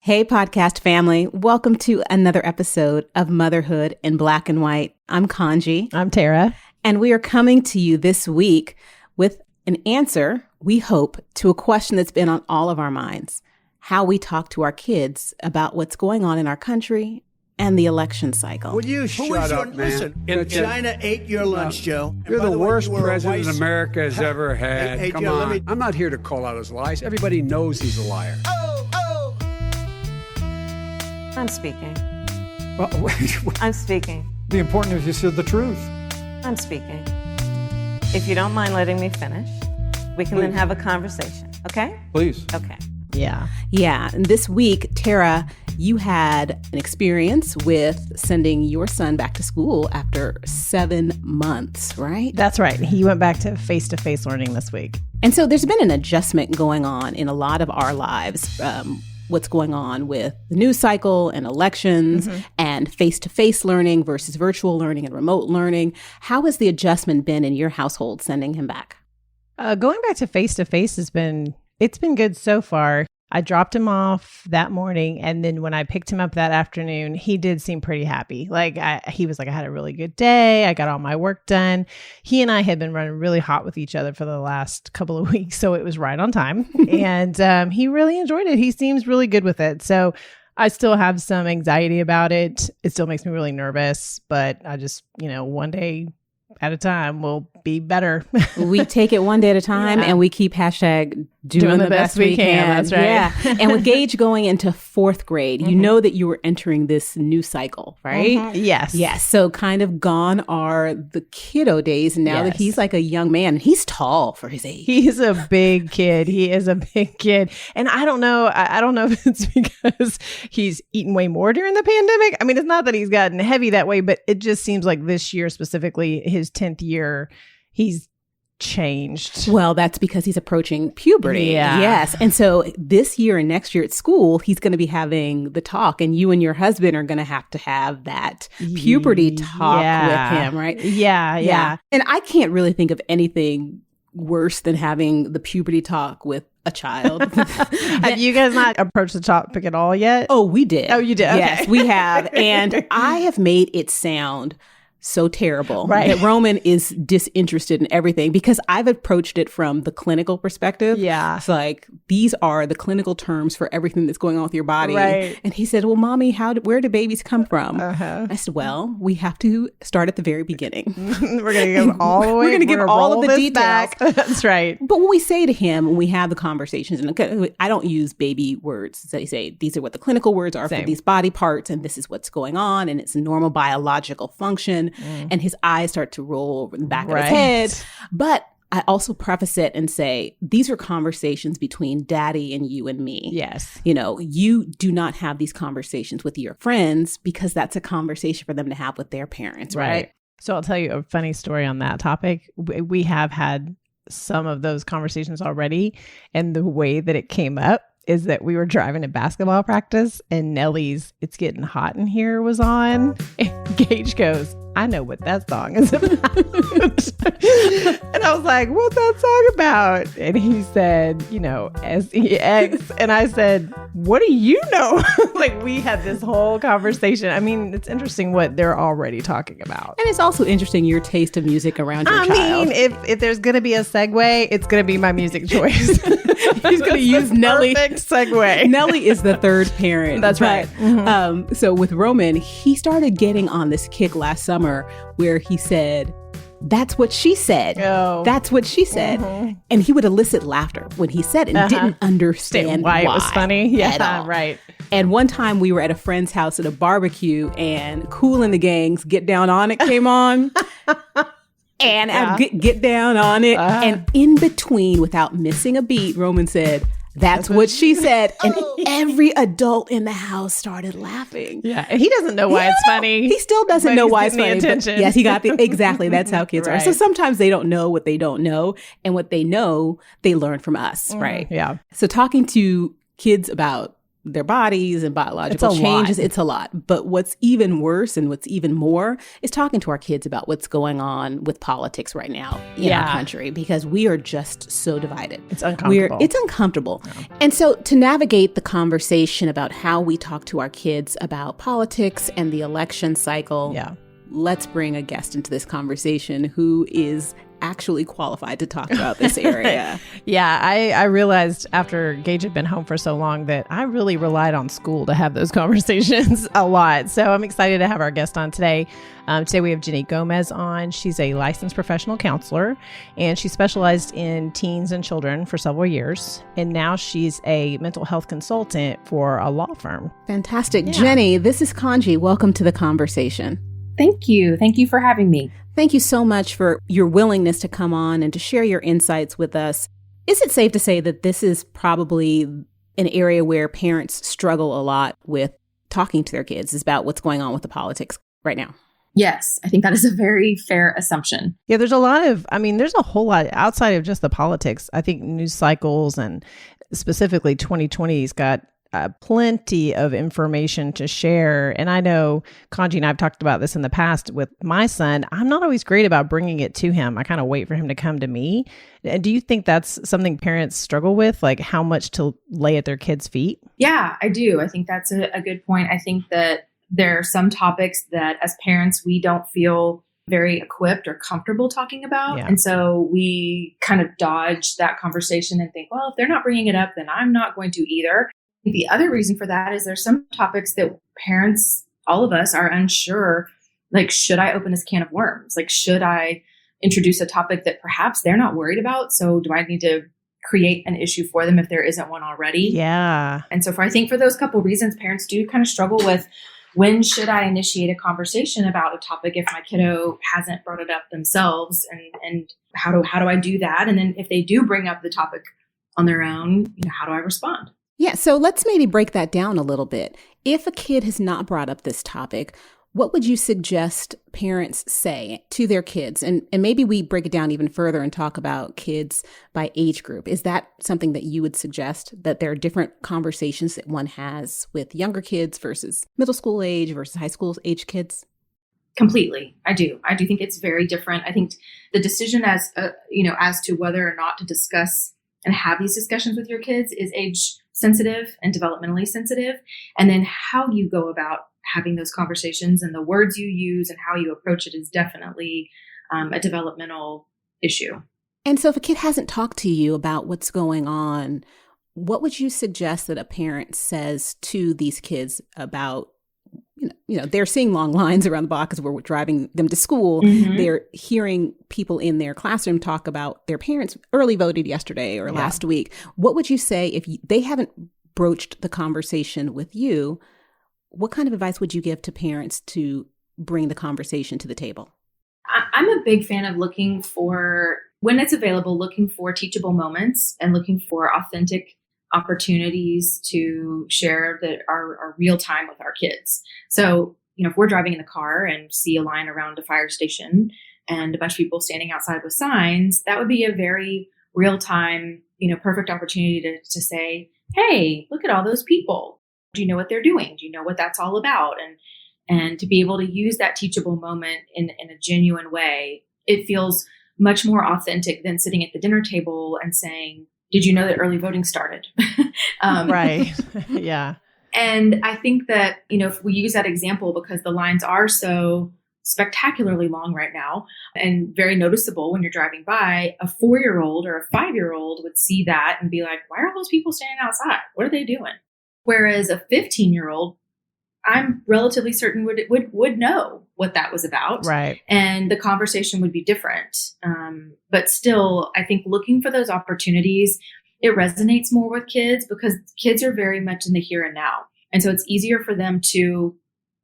Hey, podcast family. Welcome to another episode of Motherhood in Black and White. I'm Kaanji. I'm Tara. And we are coming to you this week with an answer, we hope, to a question that's been on all of our minds: how we talk to our kids about what's going on in our country and the election cycle. Will you shut up, man? Listen, China ate your lunch, Joe. You're the worst president vice- America has ever had. Hey, Come Joe, on. I'm not here to call out his lies. Everybody knows he's a liar. I'm speaking. Well, I'm speaking. The important is you said the truth. I'm speaking. If you don't mind letting me finish, we can then have a conversation, okay? Please. Okay. Yeah. Yeah. And this week, Tara, you had an experience with sending your son back to school after 7 months, right? That's right. He went back to face-to-face learning this week. And so there's been an adjustment going on in a lot of our lives. What's going on with the news cycle and elections and face-to-face learning versus virtual learning and remote learning. How has the adjustment been in your household sending him back? Going back to face-to-face it's been good so far. I dropped him off that morning, and then when I picked him up that afternoon, he did seem pretty happy. He was like, I had a really good day. I got all my work done. He and I had been running really hot with each other for the last couple of weeks, so it was right on time. And he really enjoyed it. He seems really good with it. So I still have some anxiety about it. It still makes me really nervous, but I just, one day at a time will be better. We take it one day at a time, and we keep hashtag doing the best we can. That's right. Yeah. And with Gage going into fourth grade, you know that you were entering this new cycle, right? Yes. Yes. So kind of gone are the kiddo days now that he's like a young man, and he's tall for his age. He's a big kid. He is a big kid. And I don't know. I don't know if it's because he's eaten way more during the pandemic. I mean, it's not that he's gotten heavy that way, but it just seems like this year specifically, his 10th year, he's changed. Well, that's because he's approaching puberty. Yeah. Yes. And so this year and next year at school, he's going to be having the talk, and you and your husband are going to have that puberty talk with him, right? Yeah. And I can't really think of anything worse than having the puberty talk with a child. Have you guys not approached the topic at all yet? Oh, we did. Oh, you did? Okay. Yes, we have. And I have made it sound so terrible that Roman is disinterested in everything, because I've approached it from the clinical perspective. Yeah. It's like, these are the clinical terms for everything that's going on with your body. Right. And he said, well, Mommy, where do babies come from? Uh-huh. I said, well, we have to start at the very beginning. We're going to give all the way. We're going to give all of the details. Back. That's right. But what we say to him when we have the conversations, and I don't use baby words. They say, these are what the clinical words are for these body parts, and this is what's going on, and it's a normal biological function. And his eyes start to roll over the back of his head. But I also preface it and say, these are conversations between daddy and you and me. Yes. You do not have these conversations with your friends, because that's a conversation for them to have with their parents, right? So I'll tell you a funny story on that topic. We have had some of those conversations already. And the way that it came up is that we were driving to basketball practice, and Nelly's "It's Getting Hot in Here" was on. And Gage goes, I know what that song is about. And I was like, what's that song about? And he said, SEX. And I said, what do you know? We had this whole conversation. I mean, it's interesting what they're already talking about. And it's also interesting your taste of music around your child. I mean, if there's going to be a segue, it's going to be my music choice. He's going to use Nelly. Perfect segue. Nelly is the third parent. That's right. So with Roman, he started getting on this kick last summer where he said, that's what she said. Oh. That's what she said. And he would elicit laughter when he said it and didn't understand why it was funny. Yeah, right. And one time we were at a friend's house at a barbecue, and Kool and the Gang's Get Down On It came on. And I get down on it. And in between, without missing a beat, Roman said, that's what she said. And every adult in the house started laughing. Yeah. And he doesn't know why it's funny. He still doesn't know why it's funny. Attention. Yes, he got exactly. That's how kids are. So sometimes they don't know what they don't know. And what they know, they learn from us. Right. Yeah. So talking to kids about their bodies and biological changes. It's a lot. But what's even worse and what's even more is talking to our kids about what's going on with politics right now in our country, because we are just so divided. It's uncomfortable. It's uncomfortable. Yeah. And so to navigate the conversation about how we talk to our kids about politics and the election cycle, let's bring a guest into this conversation who is actually qualified to talk about this area. I realized after Gage had been home for so long that I really relied on school to have those conversations a lot. So I'm excited to have our guest on today. Today we have Jenny Gomez on. She's a licensed professional counselor, and she specialized in teens and children for several years. And now she's a mental health consultant for a law firm. Fantastic. Yeah. Jenny, this is Kaanji. Welcome to the conversation. Thank you. Thank you for having me. Thank you so much for your willingness to come on and to share your insights with us. Is it safe to say that this is probably an area where parents struggle a lot with talking to their kids about what's going on with the politics right now? Yes, I think that is a very fair assumption. Yeah, there's a whole lot outside of just the politics. I think news cycles and specifically 2020's got plenty of information to share. And I know Kaanji and I have talked about this in the past with my son. I'm not always great about bringing it to him. I kind of wait for him to come to me. And do you think that's something parents struggle with, like how much to lay at their kids' feet? Yeah, I do. I think that's a good point. I think that there are some topics that as parents, we don't feel very equipped or comfortable talking about. Yeah. And so we kind of dodge that conversation and think, well, if they're not bringing it up, then I'm not going to either. The other reason for that is there's some topics that parents, all of us, are unsure, like, should I open this can of worms? Like, should I introduce a topic that perhaps they're not worried about? So do I need to create an issue for them if there isn't one already? Yeah. And so I think for those couple reasons, parents do kind of struggle with, when should I initiate a conversation about a topic if my kiddo hasn't brought it up themselves? And how do I do that? And then if they do bring up the topic on their own, how do I respond? Yeah, so let's maybe break that down a little bit. If a kid has not brought up this topic, what would you suggest parents say to their kids? And maybe we break it down even further and talk about kids by age group. Is that something that you would suggest, that there are different conversations that one has with younger kids versus middle school age versus high school age kids? Completely. I do think it's very different. I think the decision as to whether or not to discuss and have these discussions with your kids is age sensitive and developmentally sensitive. And then how you go about having those conversations and the words you use and how you approach it is definitely a developmental issue. And so if a kid hasn't talked to you about what's going on, what would you suggest that a parent says to these kids about, they're seeing long lines around the block as we're driving them to school. Mm-hmm. They're hearing people in their classroom talk about their parents early voted yesterday or last week. What would you say if they haven't broached the conversation with you? What kind of advice would you give to parents to bring the conversation to the table? I'm a big fan of looking for, when it's available, looking for teachable moments and looking for authentic opportunities to share that are real time with our kids. So, if we're driving in the car and see a line around a fire station and a bunch of people standing outside with signs, that would be a very real time, perfect opportunity to say, hey, look at all those people. Do you know what they're doing? Do you know what that's all about? And to be able to use that teachable moment in a genuine way, it feels much more authentic than sitting at the dinner table and saying, did you know that early voting started? Right. Yeah. And I think that, if we use that example, because the lines are so spectacularly long right now and very noticeable when you're driving by, a 4-year-old or a 5-year-old would see that and be like, why are those people standing outside? What are they doing? Whereas a 15-year-old, I'm relatively certain would know what that was about. Right. And the conversation would be different. But still, I think looking for those opportunities, it resonates more with kids because kids are very much in the here and now. And so it's easier for them to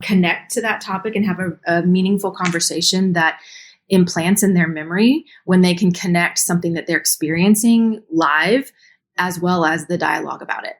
connect to that topic and have a meaningful conversation that implants in their memory when they can connect something that they're experiencing live as well as the dialogue about it.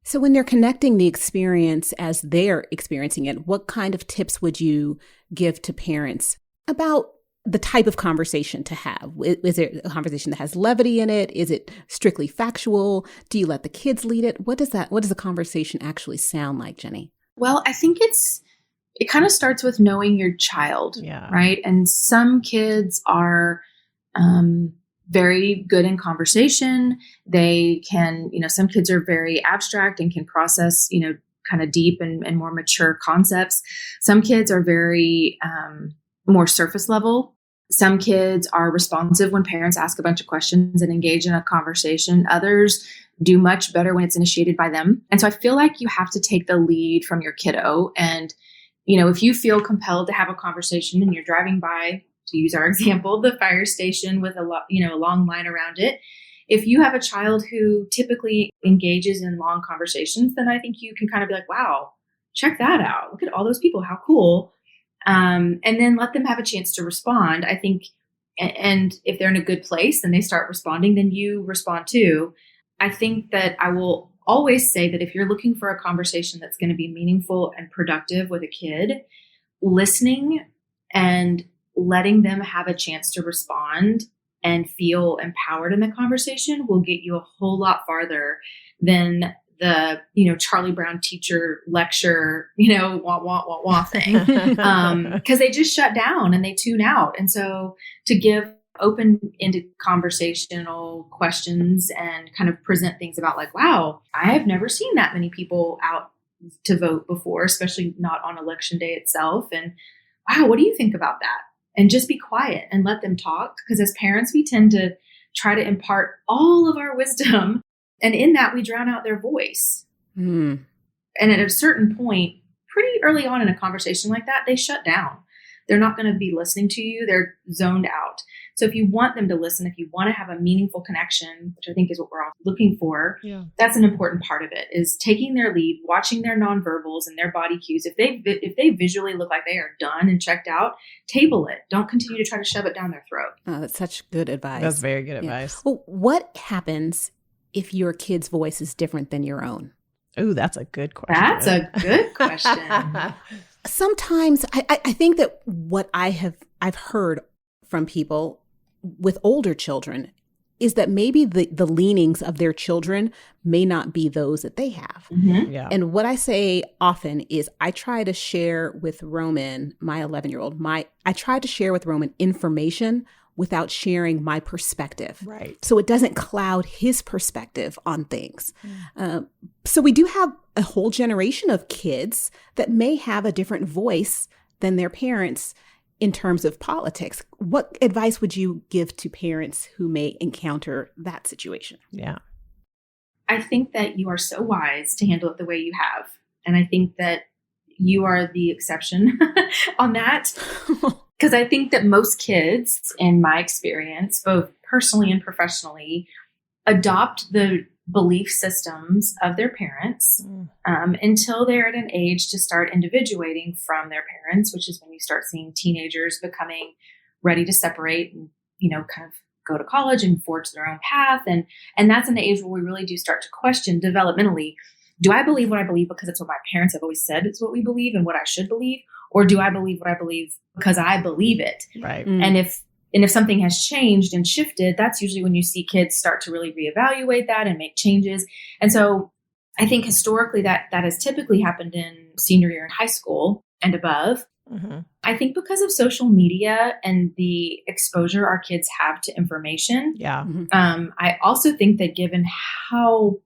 So when they're connecting the experience as they're experiencing it, what kind of tips would you give to parents about the type of conversation to have? Is it a conversation that has levity in it? Is it strictly factual? Do you let the kids lead it? What does the conversation actually sound like, Jenny? Well, I think it kind of starts with knowing your child, right? And some kids are very good in conversation. They can, some kids are very abstract and can process, kind of deep and more mature concepts. Some kids are very more surface level. Some kids are responsive when parents ask a bunch of questions and engage in a conversation. Others do much better when it's initiated by them. And so I feel like you have to take the lead from your kiddo. And, if you feel compelled to have a conversation and you're driving by, to use our example, the fire station with a long line around it, if you have a child who typically engages in long conversations, then I think you can kind of be like, wow, check that out. Look at all those people. How cool. And then let them have a chance to respond. I think, and if they're in a good place and they start responding, then you respond too. I think that I will always say that if you're looking for a conversation that's going to be meaningful and productive with a kid, listening and letting them have a chance to respond and feel empowered in the conversation will get you a whole lot farther than the, Charlie Brown teacher lecture, wah thing. Because they just shut down and they tune out. And so to give open-ended conversational questions and kind of present things about like, wow, I have never seen that many people out to vote before, especially not on election day itself. And wow, what do you think about that? And just be quiet and let them talk. Because as parents, we tend to try to impart all of our wisdom. And in that, we drown out their voice. And at a certain point, pretty early on in a conversation like that, they shut down. They're not going to be listening to you. They're zoned out. So if you want them to listen, if you want to have a meaningful connection, which I think is what we're all looking for, that's an important part of it, is taking their lead, watching their nonverbals and their body cues. If they visually look like they are done and checked out, table it. Don't continue to try to shove it down their throat. Oh, that's such good advice. That's very good advice. Well, what happens if your kid's voice is different than your own? Ooh, that's a good question. That's a good question. Sometimes I think that what I've heard from people with older children is that maybe the leanings of their children may not be those that they have. Yeah. And what I say often is I try to share with Roman, my 11-year-old, I try to share with Roman information without sharing my perspective. Right. So it doesn't cloud his perspective on things. So we do have a whole generation of kids that may have a different voice than their parents in terms of politics. What advice would you give to parents who may encounter that situation? Yeah. I think that you are so wise to handle it the way you have. And I think that you are the exception on that. Because I think that most kids, in my experience, both personally and professionally, adopt the belief systems of their parents until they're at an age to start individuating from their parents, which is when you start seeing teenagers becoming ready to separate and, kind of go to college and forge their own path. And that's an age where we really do start to question developmentally, do I believe what I believe because it's what my parents have always said it's what we believe and what I should believe? Or do I believe what I believe because I believe it? Right. And if something has changed and shifted, that's usually when you see kids start to really reevaluate that and make changes. And so I think historically that has typically happened in senior year in high school and above. I think because of social media and the exposure our kids have to information. Yeah. I also think that given how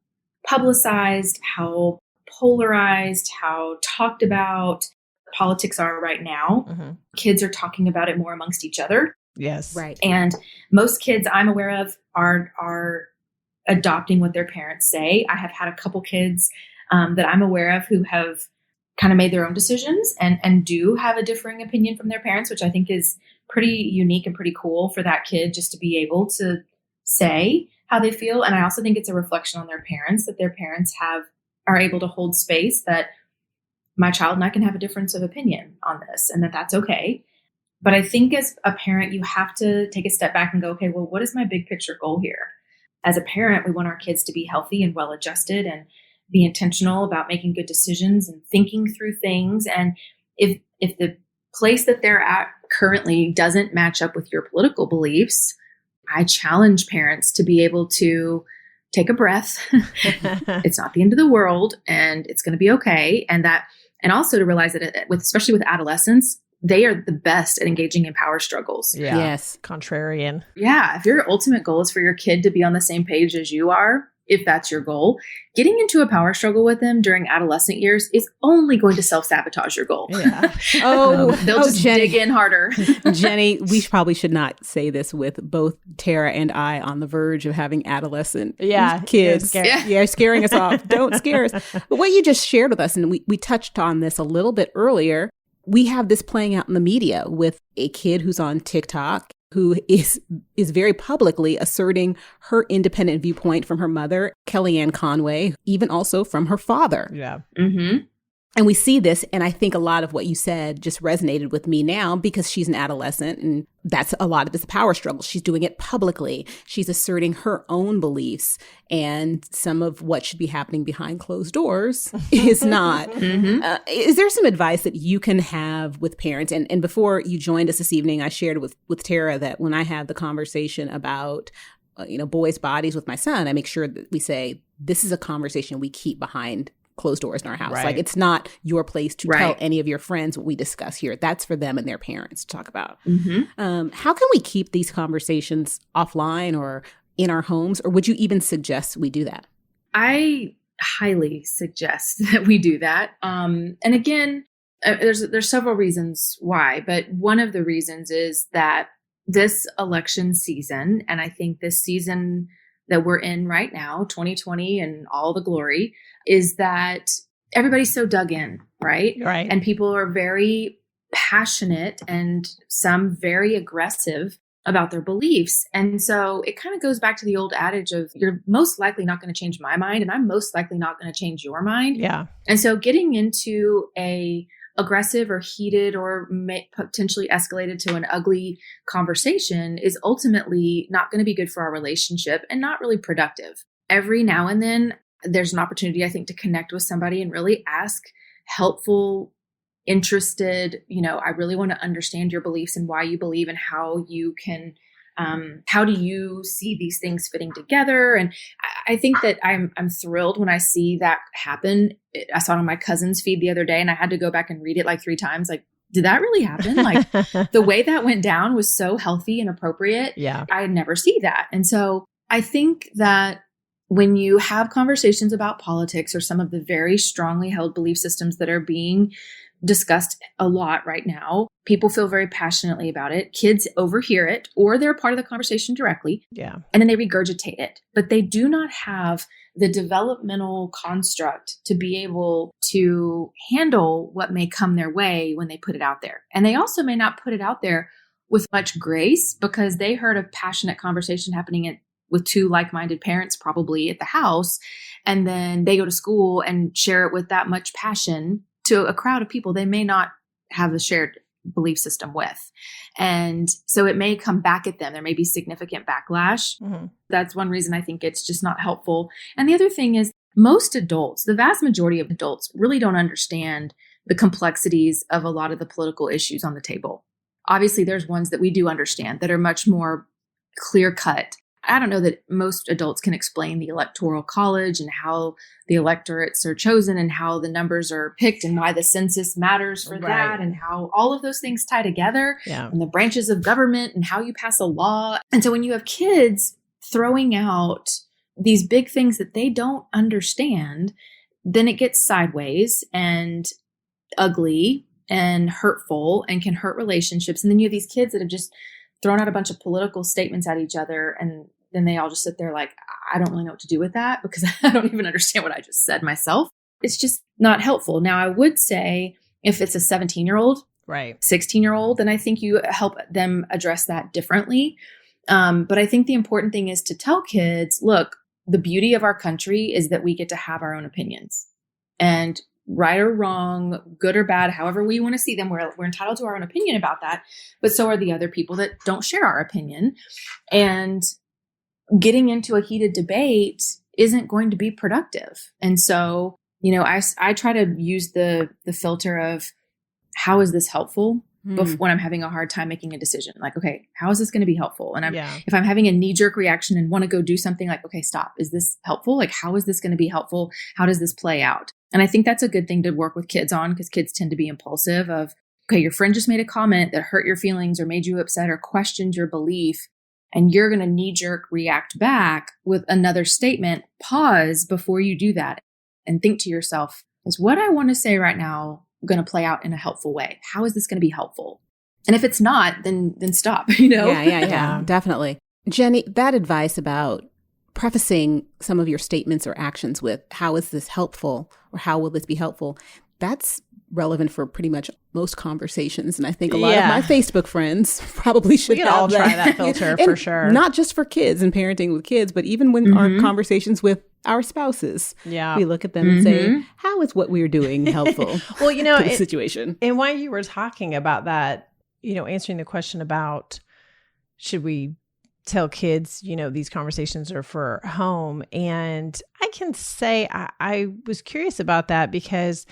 publicized, how polarized, how talked about politics are right now, kids are talking about it more amongst each other. Yes. Right. And most kids I'm aware of are adopting what their parents say. I have had a couple kids that I'm aware of who have kind of made their own decisions and do have a differing opinion from their parents, which I think is pretty unique and pretty cool for that kid just to be able to say how they feel. And I also think it's a reflection on their parents that their parents are able to hold space that my child and I can have a difference of opinion on this and that's okay. But I think as a parent, you have to take a step back and go, okay, well, what is my big picture goal here? As a parent, we want our kids to be healthy and well-adjusted and be intentional about making good decisions and thinking through things. And if the place that they're at currently doesn't match up with your political beliefs, I challenge parents to be able to take a breath. It's not the end of the world and it's going to be okay. And also to realize that especially with adolescents, they are the best at engaging in power struggles. Yeah. Yes. Contrarian. Yeah. If your ultimate goal is for your kid to be on the same page as you are, if that's your goal, getting into a power struggle with them during adolescent years is only going to self-sabotage your goal. Yeah. They'll just Jenny. dig in harder. Jenny, we probably should not say this with both Tara and I on the verge of having adolescent kids. Scaring us off. Don't scare us. But what you just shared with us, and we touched on this a little bit earlier, we have this playing out in the media with a kid who's on TikTok who is very publicly asserting her independent viewpoint from her mother, Kellyanne Conway, even also from her father. Yeah. Mm-hmm. And we see this, and I think a lot of what you said just resonated with me now because she's an adolescent, and that's a lot of this power struggle. She's doing it publicly. She's asserting her own beliefs, and some of what should be happening behind closed doors is not. Mm-hmm. Is there some advice that you can have with parents? And before you joined us this evening, I shared with Tara that when I have the conversation about boys' bodies with my son, I make sure that we say, this is a conversation we keep behind closed doors in our house. Right. Like, it's not your place to tell any of your friends what we discuss here. That's for them and their parents to talk about. Mm-hmm. How can we keep these conversations offline or in our homes? Or would you even suggest we do that? I highly suggest that we do that. And again, there's several reasons why, but one of the reasons is that this election season, and I think this season that we're in right now, 2020 and all the glory, is that everybody's so dug in, right? Right. And people are very passionate and some very aggressive about their beliefs. And so it kind of goes back to the old adage of, you're most likely not going to change my mind, and I'm most likely not going to change your mind. Yeah. And so getting into a aggressive or heated or potentially escalated to an ugly conversation is ultimately not going to be good for our relationship and not really productive. Every now and then, there's an opportunity, I think, to connect with somebody and really ask helpful, interested, I really want to understand your beliefs and why you believe and how you can, how do you see these things fitting together? And I think that I'm thrilled when I see that happen. I saw it on my cousin's feed the other day and I had to go back and read it like 3 times. Like, did that really happen? Like, the way that went down was so healthy and appropriate. Yeah. I never see that. And so I think that when you have conversations about politics or some of the very strongly held belief systems that are being discussed a lot right now, people feel very passionately about it. Kids overhear it, or they're part of the conversation directly. Yeah. And then they regurgitate it. But they do not have the developmental construct to be able to handle what may come their way when they put it out there. And they also may not put it out there with much grace because they heard a passionate conversation happening with 2 like-minded parents probably at the house. And then they go to school and share it with that much passion to a crowd of people they may not have a shared belief system with. And so it may come back at them. There may be significant backlash. Mm-hmm. That's one reason I think it's just not helpful. And the other thing is, most adults, the vast majority of adults, really don't understand the complexities of a lot of the political issues on the table. Obviously, there's ones that we do understand that are much more clear-cut. I don't know that most adults can explain the Electoral College and how the electorates are chosen and how the numbers are picked and why the census matters for that and how all of those things tie together and the branches of government and how you pass a law. And so when you have kids throwing out these big things that they don't understand, then it gets sideways and ugly and hurtful and can hurt relationships. And then you have these kids that have just thrown out a bunch of political statements at each other, and then they all just sit there like, I don't really know what to do with that because I don't even understand what I just said myself. It's just not helpful. Now, I would say if it's a 17-year-old, 16-year-old, then I think you help them address that differently. But I think the important thing is to tell kids, look, the beauty of our country is that we get to have our own opinions. And right or wrong, good or bad, however we want to see them, we're entitled to our own opinion about that. But so are the other people that don't share our opinion. And getting into a heated debate isn't going to be productive. And so, I try to use the filter of how is this helpful? when I'm having a hard time making a decision. Like, okay, how is this going to be helpful? And Yeah. if I'm having a knee-jerk reaction and want to go do something, like, okay, stop. Is this helpful? Like, how is this going to be helpful? How does this play out? And I think that's a good thing to work with kids on, because kids tend to be impulsive of, okay, your friend just made a comment that hurt your feelings or made you upset or questioned your belief, and you're going to knee-jerk react back with another statement. Pause before you do that and think to yourself, is what I want to say right now going to play out in a helpful way? How is this going to be helpful? And if it's not, then stop, Yeah, definitely. Jenny, that advice about prefacing some of your statements or actions with, how is this helpful, or how will this be helpful? That's relevant for pretty much most conversations. And I think a lot of my Facebook friends probably should we could all try that filter for sure. Not just for kids and parenting with kids, but even when our conversations with our spouses, we look at them and say, how is what we're doing helpful well, to the situation? And while you were talking about that, answering the question about should we tell kids, these conversations are for home. And I can say I was curious about that, because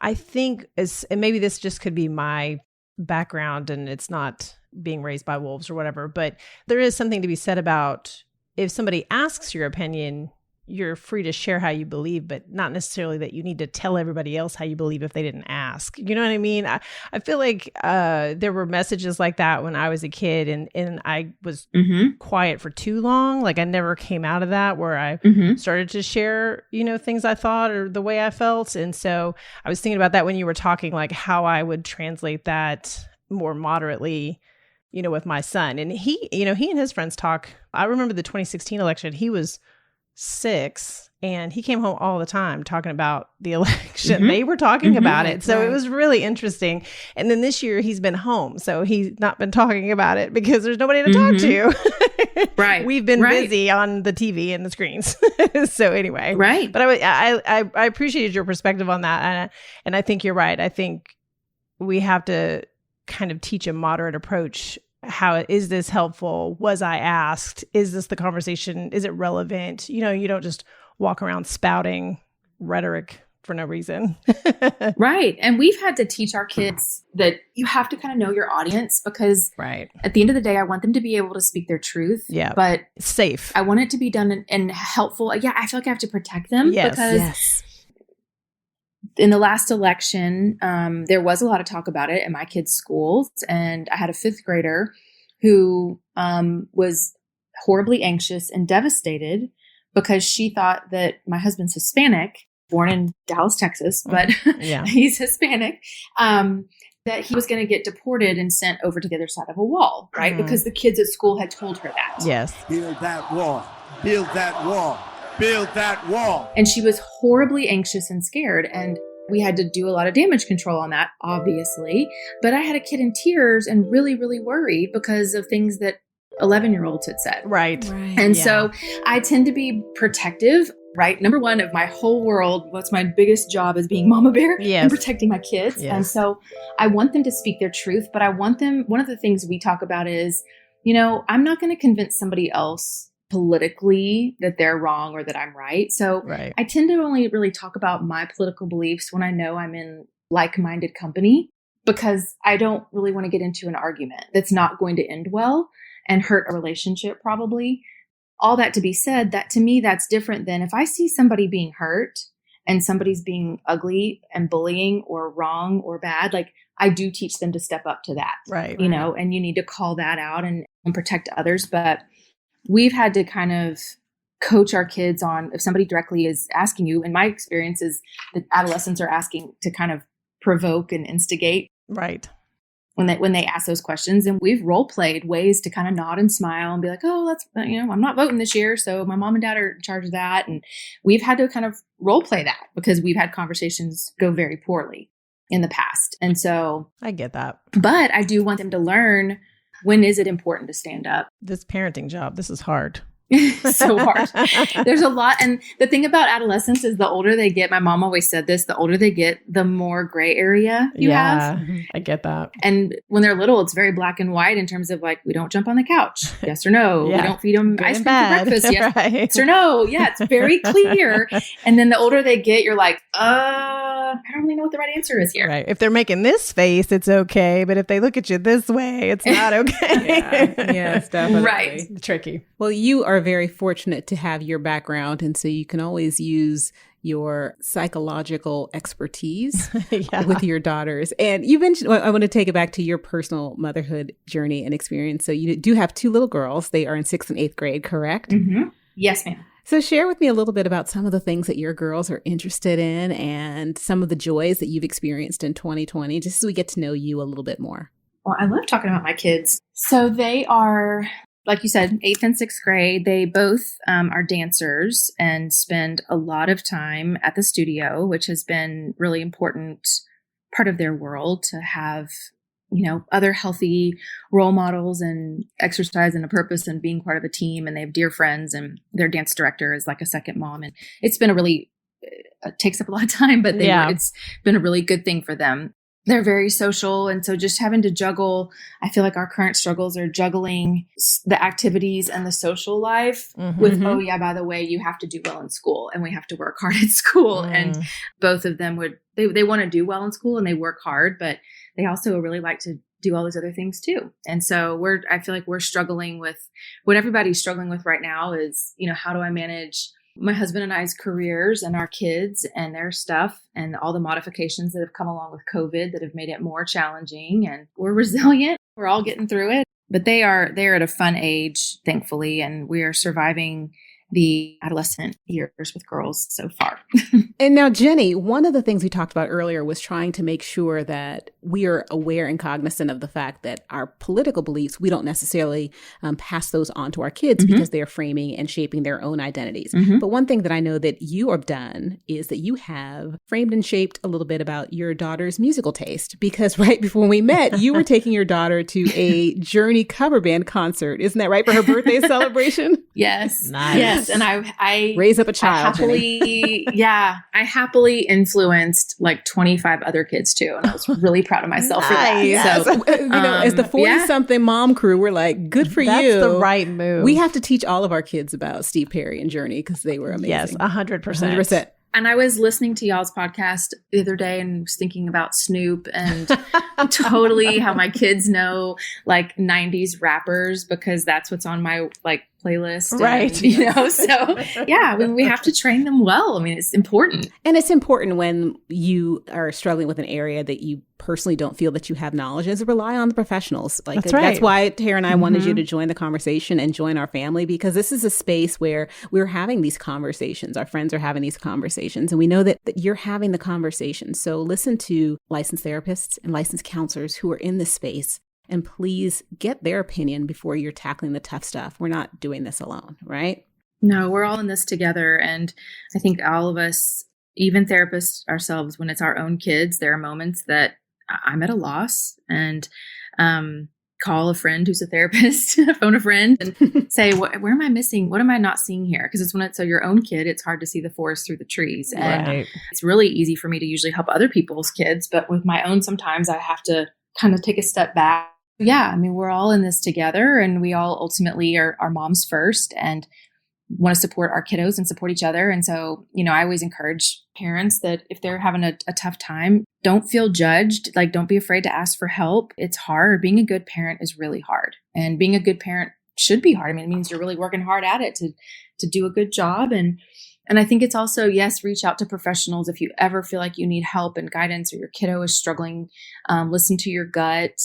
I think, and maybe this just could be my background and it's not being raised by wolves or whatever, but there is something to be said about if somebody asks your opinion, you're free to share how you believe, but not necessarily that you need to tell everybody else how you believe if they didn't ask. You know what I mean? I feel like there were messages like that when I was a kid, and I was quiet for too long. Like I never came out of that, where I started to share, things I thought or the way I felt. And so I was thinking about that when you were talking, like how I would translate that more moderately, with my son. And he and his friends talk. I remember the 2016 election. He was 6 and he came home all the time talking about the election. They were talking about it. So it was really interesting. And then this year he's been home. So he's not been talking about it because there's nobody to talk to. Right. We've been busy on the TV and the screens. So anyway. Right. But I appreciated your perspective on that. And I think you're right. I think we have to kind of teach a moderate approach. How is this helpful? Was I asked? Is this the conversation? Is it relevant? You don't just walk around spouting rhetoric for no reason. Right. And we've had to teach our kids that you have to kind of know your audience, because at the end of the day, I want them to be able to speak their truth. Yeah. But it's safe. I want it to be done and helpful. Yeah. I feel like I have to protect them because in the last election, there was a lot of talk about it in my kids' schools. And I had a 5th grader who was horribly anxious and devastated because she thought that my husband's Hispanic, born in Dallas, Texas, but he's Hispanic, that he was going to get deported and sent over to the other side of a wall, right? Because the kids at school had told her that. Yes. Build that wall. Build that wall. Build that wall. And she was horribly anxious and scared. And we had to do a lot of damage control on that, obviously. But I had a kid in tears and really, really worried because of things that 11-year-olds had said. Right. And so I tend to be protective, right? Number one of my whole world, what's my biggest job is being mama bear and protecting my kids. Yes. And so I want them to speak their truth, but I want them, one of the things we talk about is, I'm not going to convince somebody else politically that they're wrong or that I'm right. So I tend to only really talk about my political beliefs when I know I'm in like-minded company, because I don't really want to get into an argument that's not going to end well and hurt a relationship probably. All that to be said, that to me, that's different than if I see somebody being hurt and somebody's being ugly and bullying or wrong or bad, like I do teach them to step up to that, and you need to call that out and protect others. But we've had to kind of coach our kids on, if somebody directly is asking you, and my experience is that adolescents are asking to kind of provoke and instigate. Right. When they ask those questions, and we've role played ways to kind of nod and smile and be like, oh, that's, I'm not voting this year, so my mom and dad are in charge of that. And we've had to kind of role play that because we've had conversations go very poorly in the past. And so I get that. But I do want them to learn, when is it important to stand up? This parenting job, this is hard. So hard. There's a lot. And the thing about adolescents is the older they get, my mom always said this, the older they get, the more gray area you have. I get that. And when they're little, it's very black and white in terms of like, we don't jump on the couch. Yes or no. We don't feed them ice cream for breakfast. Yes or no. Yeah, it's very clear. And then the older they get, you're like, don't really know what the right answer is here. Right. If they're making this face, it's okay. But if they look at you this way, it's not okay. Yes, definitely. Right. Tricky. Well, you are very fortunate to have your background. And so you can always use your psychological expertise with your daughters. And you mentioned, well, I want to take it back to your personal motherhood journey and experience. So you do have 2 little girls. They are in 6th and 8th grade, correct? Mm-hmm. Yes, ma'am. So share with me a little bit about some of the things that your girls are interested in and some of the joys that you've experienced in 2020, just so we get to know you a little bit more. Well, I love talking about my kids. So they are, like you said, 8th and 6th grade. They both are dancers and spend a lot of time at the studio, which has been really important part of their world to have, other healthy role models and exercise and a purpose and being part of a team. And they have dear friends, and their dance director is like a second mom. And it's been it takes up a lot of time, but it's been a really good thing for them. They're very social. And so just having to juggle, I feel like our current struggles are juggling the activities and the social life with, oh yeah, by the way, you have to do well in school and we have to work hard at school. And both of them they want to do well in school and they work hard, but they also really like to do all those other things too. And so I feel like we're struggling with what everybody's struggling with right now is, how do I manage my husband and I's careers and our kids and their stuff and all the modifications that have come along with COVID that have made it more challenging. And we're resilient. We're all getting through it. But they're at a fun age, thankfully, and we are surviving the adolescent years with girls so far. And now, Jenny, one of the things we talked about earlier was trying to make sure that we are aware and cognizant of the fact that our political beliefs, we don't necessarily pass those on to our kids because they are framing and shaping their own identities. But one thing that I know that you have done is that you have framed and shaped a little bit about your daughter's musical taste, because right before we met, you were taking your daughter to a Journey cover band concert. Isn't that right? For her birthday celebration? Yes. Nice. Yes. And I raise up a child. I happily influenced like 25 other kids too. And I was really proud of myself for that. Yes. So, as the 40-something mom crew, we're like, good for you. That's the right move. We have to teach all of our kids about Steve Perry and Journey because they were amazing. Yes, 100%. 100%. And I was listening to y'all's podcast the other day and was thinking about Snoop and totally how my kids know like 90s rappers because that's what's on my like playlist. Right. And, so yeah, we have to train them well. I mean, it's important. And it's important when you are struggling with an area that you personally don't feel that you have knowledge is rely on the professionals. Like that's why Tara and I wanted you to join the conversation and join our family, because this is a space where we're having these conversations. Our friends are having these conversations, and we know that you're having the conversation. So listen to licensed therapists and licensed counselors who are in this space, and please get their opinion before you're tackling the tough stuff. We're not doing this alone, right? No, we're all in this together. And I think all of us, even therapists ourselves, when it's our own kids, there are moments that I'm at a loss and call a friend who's a therapist, phone a friend and say, where am I missing? What am I not seeing here? Because it's when it's your own kid, it's hard to see the forest through the trees. And it's really easy for me to usually help other people's kids. But with my own, sometimes I have to kind of take a step back. Yeah, I mean, we're all in this together and we all ultimately are moms first and want to support our kiddos and support each other. And so, I always encourage parents that if they're having a tough time, don't feel judged. Like, don't be afraid to ask for help. It's hard. Being a good parent is really hard. And being a good parent should be hard. I mean, it means you're really working hard at it to do a good job. And I think it's also, yes, reach out to professionals if you ever feel like you need help and guidance or your kiddo is struggling. Listen to your gut.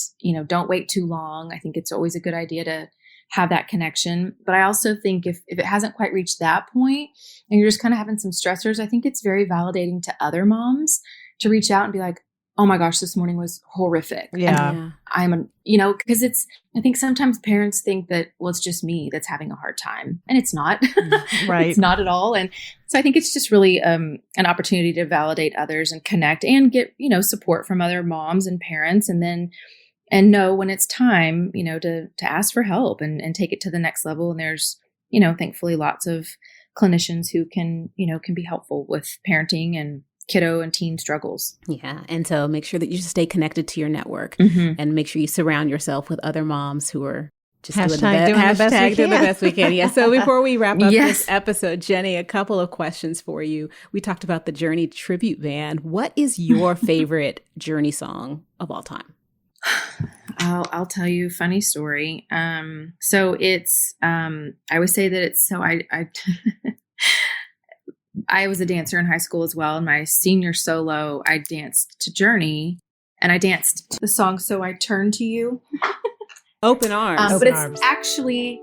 Don't wait too long. I think it's always a good idea to have that connection. But I also think if it hasn't quite reached that point and you're just kind of having some stressors, I think it's very validating to other moms to reach out and be like, oh my gosh, this morning was horrific. Yeah. Because I think sometimes parents think that, well, it's just me that's having a hard time. And it's not. Right. It's not at all. And so I think it's just really an opportunity to validate others and connect and get, support from other moms and parents. And know when it's time, to ask for help and take it to the next level. And there's, thankfully lots of clinicians who can be helpful with parenting and kiddo and teen struggles. Yeah. And so make sure that you just stay connected to your network and make sure you surround yourself with other moms who are Just hashtag doing the best we can. Doing the best we can. Yeah. So before we wrap up Yes. this episode, Jenny, a couple of questions for you. We talked about the Journey tribute band. What is your favorite Journey song of all time? I'll tell you a funny story. So it's, I always say that it's, so I was a dancer in high school as well. In my senior solo, I danced to Journey, and I danced the song So I Turn to You. Open Arms. But it's actually,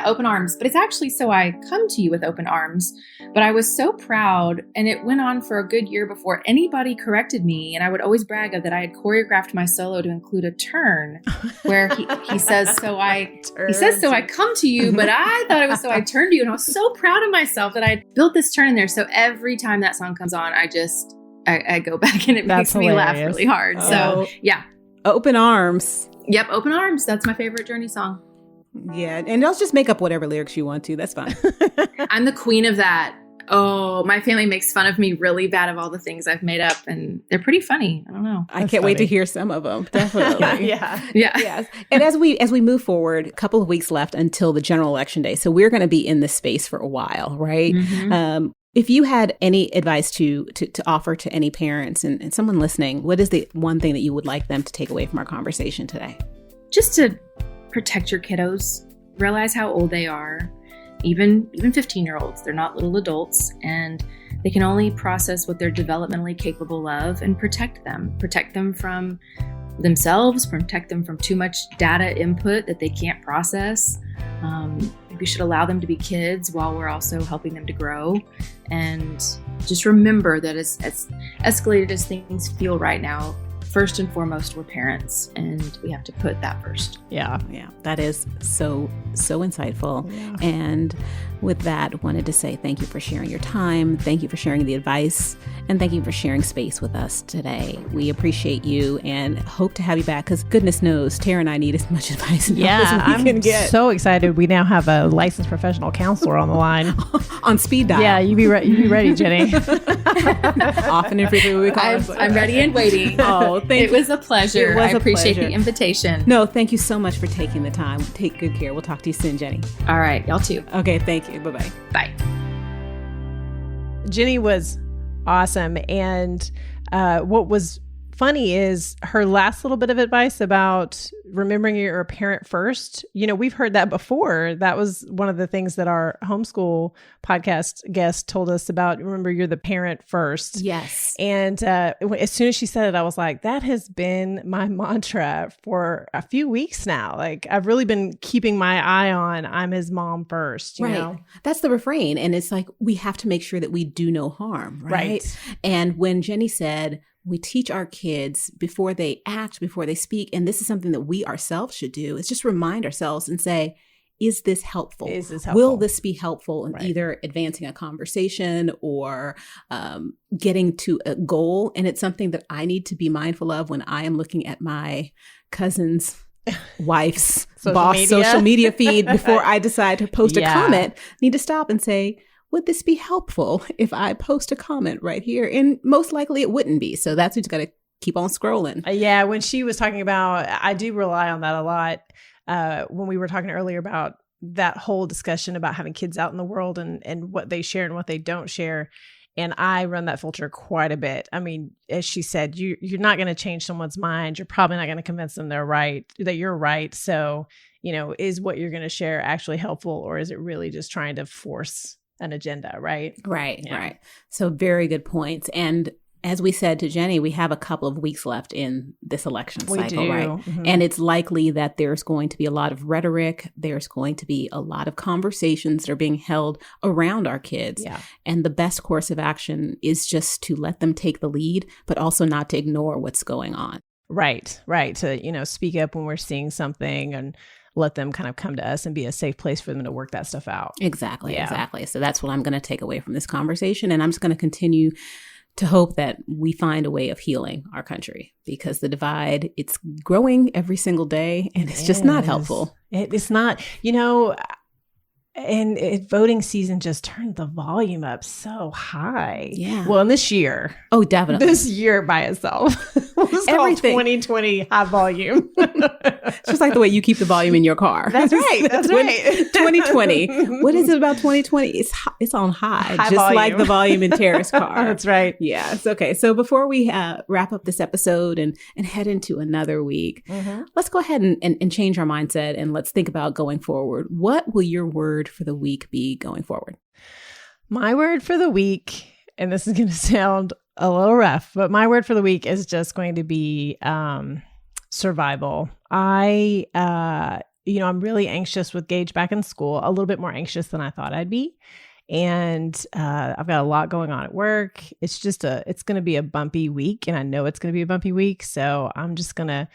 Open Arms. But it's actually So I Come to You with Open Arms. But I was so proud, and it went on for a good year before anybody corrected me. And I would always brag of that I had choreographed my solo to include a turn where he says, So I come to you, but I thought it was So I turn to you. And I was so proud of myself that I built this turn in there. So every time that song comes on, I go back and it makes me laugh really hard. So yeah. Open Arms. Yep. Open Arms. That's my favorite Journey song. Yeah. And y'all just make up whatever lyrics you want to. That's fine. I'm the queen of that. Oh, my family makes fun of me really bad of all the things I've made up, and they're pretty funny. I don't know. I can't wait to hear some of them. Definitely. Yeah. Yes. And as we move forward, a couple of weeks left until the general election day. So we're going to be in this space for a while, right? Mm-hmm. If you had any advice to offer to any parents and someone listening, what is the one thing that you would like them to take away from our conversation today? Just to protect your kiddos, realize how old they are. Even 15-year-olds, they're not little adults, and they can only process what they're developmentally capable of, and protect them from themselves, protect them from too much data input that they can't process. We should allow them to be kids while we're also helping them to grow. And just remember that as escalated as things feel right now, first and foremost, we're parents, and we have to put that first. Yeah. That is so insightful. Yeah. And with that, wanted to say thank you for sharing your time. Thank you for sharing the advice, and thank you for sharing space with us today. We appreciate you and hope to have you back, because goodness knows, Tara and I need as much advice as we can get. So excited. We now have a licensed professional counselor on the line. On speed dial. Yeah, you be ready, Jenny. Often and frequently we call I'm ready and waiting. Oh, thank you. It was a pleasure. I appreciate the invitation. No, thank you so much for taking the time. Take good care. We'll talk to you soon, Jenny. All right. Y'all too. Okay. Thank you. Bye-bye. Bye. Jenny was awesome. And what was funny is her last little bit of advice about remembering you're a parent first. You know, we've heard that before. That was one of the things that our homeschool podcast guest told us about. Remember, you're the parent first. Yes. And as soon as she said it, I was like, that has been my mantra for a few weeks now. Like, I've really been keeping my eye on, I'm his mom first. You know? That's the refrain. And it's like, we have to make sure that we do no harm. Right. And when Jenny said, we teach our kids before they act, before they speak, and this is something that we ourselves should do, is just remind ourselves and say, is this helpful? Will this be helpful in either advancing a conversation or getting to a goal? And it's something that I need to be mindful of when I am looking at my cousin's wife's social media feed before I decide to post a comment. Need to stop and say, would this be helpful if I post a comment right here? And most likely it wouldn't be. So that's what you got to keep on scrolling. Yeah. When she was talking about, I do rely on that a lot. When we were talking earlier about that whole discussion about having kids out in the world and what they share and what they don't share. And I run that filter quite a bit. I mean, as she said, you're not going to change someone's mind. You're probably not going to convince them that you're right. So, you know, is what you're going to share actually helpful, or is it really just trying to force an agenda, right? Right. So very good points. And as we said to Jenny, we have a couple of weeks left in this election cycle, right? Mm-hmm. And it's likely that there's going to be a lot of rhetoric. There's going to be a lot of conversations that are being held around our kids. Yeah. And the best course of action is just to let them take the lead, but also not to ignore what's going on. Right. To, you know, speak up when we're seeing something and let them kind of come to us and be a safe place for them to work that stuff out. Exactly. So that's what I'm going to take away from this conversation. And I'm just going to continue to hope that we find a way of healing our country, because the divide, it's growing every single day, and it's just not helpful. It's not, you know, and voting season just turned the volume up so high. Yeah. Well, in this year. Oh, definitely. This year by itself. It's Everything. called 2020 high volume. It's just like the way you keep the volume in your car. That's right. That's right. 2020. What is it about 2020? It's on high just volume. like the volume in Tara's car. That's right. Yeah, it's okay. So before we wrap up this episode and head into another week, let's go ahead and change our mindset and let's think about going forward. What will your word for the week be going forward? My word for the week, and this is going to sound a little rough, but my word for the week is just going to be survival. I'm really anxious with Gage back in school, a little bit more anxious than I thought I'd be. And I've got a lot going on at work. It's going to be a bumpy week, and I know it's going to be a bumpy week. So I'm just going to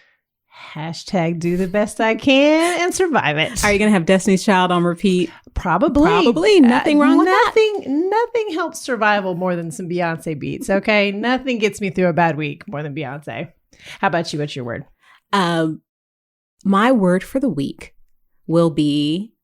#do the best I can and survive it. Are you going to have Destiny's Child on repeat? Probably. Nothing wrong with that. Nothing helps survival more than some Beyonce beats. Okay. Nothing gets me through a bad week more than Beyonce. How about you? What's your word? My word for the week will be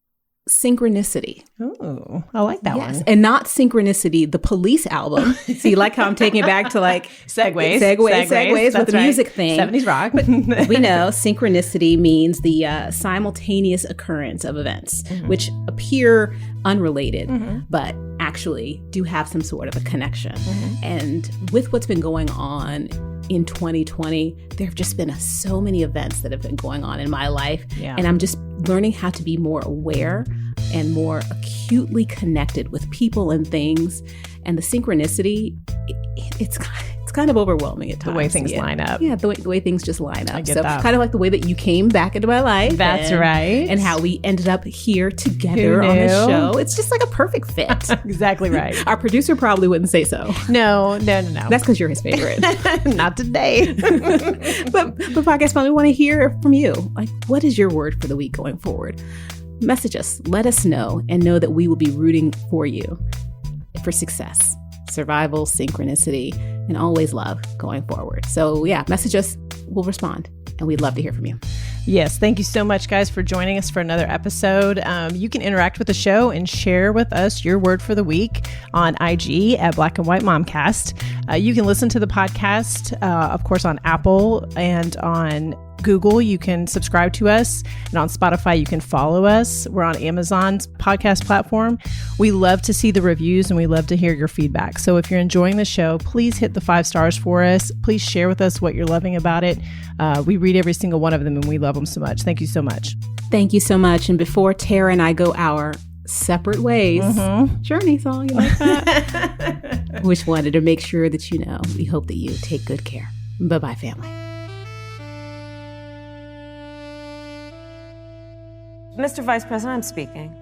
synchronicity. Oh, I like that one. And not Synchronicity, the Police album. See, like how I'm taking it back to like segues with the music thing. 70s rock. But we know synchronicity means the simultaneous occurrence of events, which appear unrelated, but actually do have some sort of a connection. And with what's been going on in 2020, there have just been so many events that have been going on in my life. Yeah. And I'm just learning how to be more aware and more acutely connected with people and things. And the synchronicity, it's kind of overwhelming at times. The way things line up. Yeah, the way things just line up. I get so that. Kind of like the way that you came back into my life. That's right. And how we ended up here together on this show. It's just like a perfect fit. Exactly right. Our producer probably wouldn't say so. No. That's because you're his favorite. Not today. But Podcast Fun, we want to hear from you. Like, what is your word for the week going forward? Message us. Let us know and know that we will be rooting for you for success, survival, synchronicity, and always love going forward. So yeah, message us. We'll respond. And we'd love to hear from you. Yes. Thank you so much, guys, for joining us for another episode. You can interact with the show and share with us your word for the week on IG at Black and White Momcast. You can listen to the podcast, of course, on Apple and on Google. You can subscribe to us, and on Spotify, you can follow us. We're on Amazon's podcast platform. We love to see the reviews and we love to hear your feedback. So if you're enjoying the show, please hit the 5 stars for us. Please share with us what you're loving about it. We read every single one of them and we love them so much. Thank you so much. Thank you so much. And before Tara and I go our separate ways, journey song, you like that? We just wanted to make sure that you know, we hope that you take good care. Bye-bye, family. Mr. Vice President, I'm speaking.